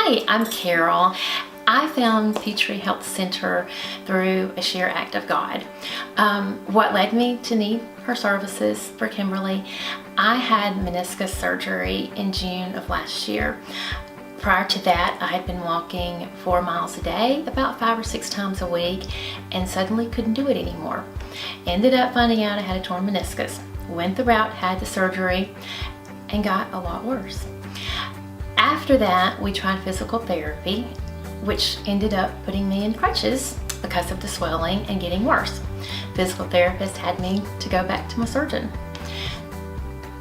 Hi, I'm Carol. I found Peachtree Health Center through a sheer act of God. What led me to need her services for Kimberly, I had meniscus surgery in June of last year. Prior to that, I had been walking 4 miles a day, about 5 or 6 times a week, and suddenly couldn't do it anymore. Ended up finding out I had a torn meniscus. Went the route, had the surgery, and got a lot worse. After that, we tried physical therapy, which ended up putting me in crutches because of the swelling and getting worse. Physical therapist had me to go back to my surgeon.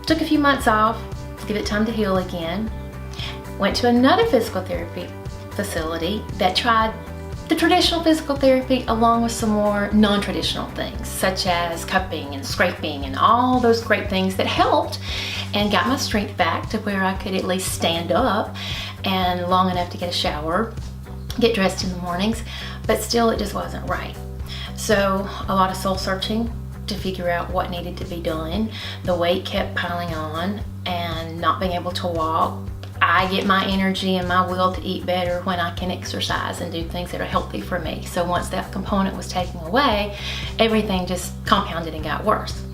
Took a few months off to give it time to heal again. Went to another physical therapy facility that tried the traditional physical therapy along with some more non-traditional things, such as cupping and scraping and all those great things that helped and got my strength back to where I could at least stand up and long enough to get a shower, get dressed in the mornings, but still it just wasn't right. So a lot of soul searching to figure out what needed to be done. The weight kept piling on and not being able to walk. I get my energy and my will to eat better when I can exercise and do things that are healthy for me. So once that component was taken away, everything just compounded and got worse.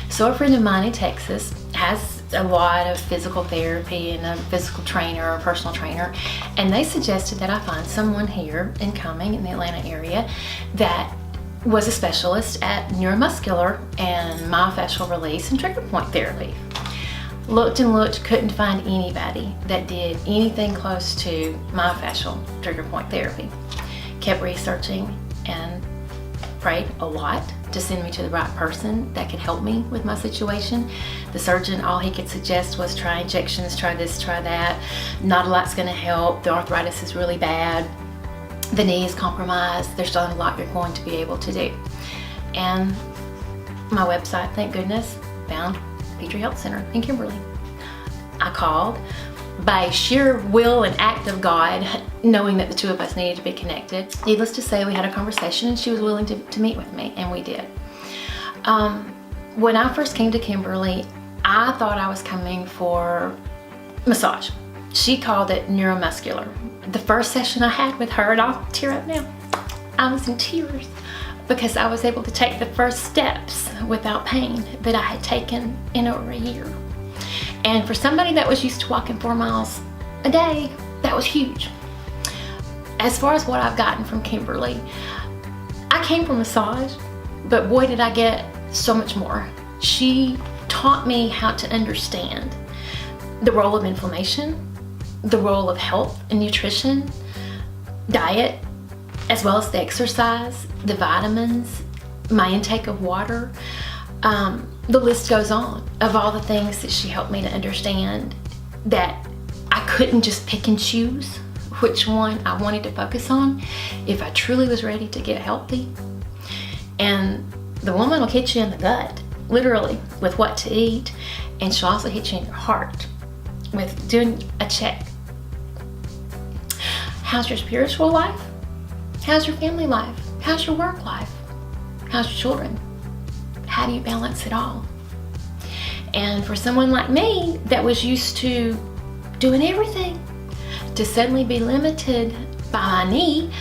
So a friend of mine in Texas has a lot of physical therapy and a physical trainer or personal trainer, and they suggested that I find someone here in Cumming in the Atlanta area that was a specialist at neuromuscular and myofascial release and trigger point therapy. Looked and looked, couldn't find anybody that did anything close to myofascial trigger point therapy. Kept researching and prayed a lot to send me to the right person that could help me with my situation. The surgeon, all he could suggest was try injections, try this, try that. Not a lot's gonna help. The arthritis is really bad. The knee is compromised. There's not a lot you're going to be able to do. And my website, thank goodness, found Peachtree Health Center in Kimberly. I called by sheer will and act of God, knowing that the two of us needed to be connected. Needless to say, we had a conversation and she was willing to meet with me, and we did. When I first came to Kimberly, I thought I was coming for massage. She called it neuromuscular. The first session I had with her, and I'll tear up now, I was in tears because I was able to take the first steps without pain that I had taken in over a year. And for somebody that was used to walking 4 miles a day, that was huge. As far as what I've gotten from Kimberly, I came for massage, but boy did I get so much more. She taught me how to understand the role of inflammation, the role of health and nutrition, diet, as well as the exercise, the vitamins, my intake of water. The list goes on of all the things that she helped me to understand, that I couldn't just pick and choose which one I wanted to focus on if I truly was ready to get healthy. And the woman will hit you in the gut, literally, with what to eat, and she'll also hit you in your heart with doing a check. How's your spiritual life? How's your family life? How's your work life? How's your children? How do you balance it all? And for someone like me that was used to doing everything, to suddenly be limited by my knee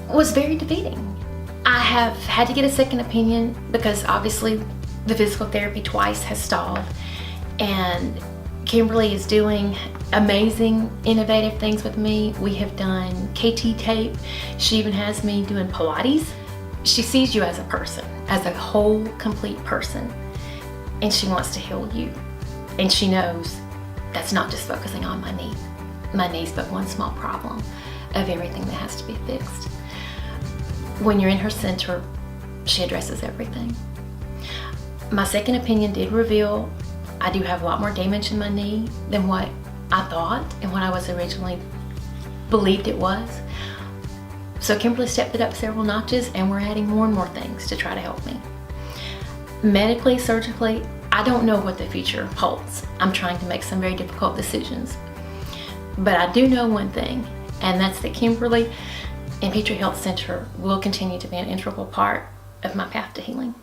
was very defeating. I have had to get a second opinion because obviously the physical therapy twice has stalled, and Kimberly is doing amazing, innovative things with me. We have done KT tape. She even has me doing Pilates. She sees you as a person, as a whole, complete person, and she wants to heal you. And she knows that's not just focusing on my knee. My knee's but one small problem of everything that has to be fixed. When you're in her center, she addresses everything. My second opinion did reveal I do have a lot more damage in my knee than what I thought and what I was originally believed it was. So Kimberly stepped it up several notches, and we're adding more and more things to try to help me. Medically, surgically, I don't know what the future holds. I'm trying to make some very difficult decisions. But I do know one thing, and that's that Kimberly and Peachtree Health Center will continue to be an integral part of my path to healing.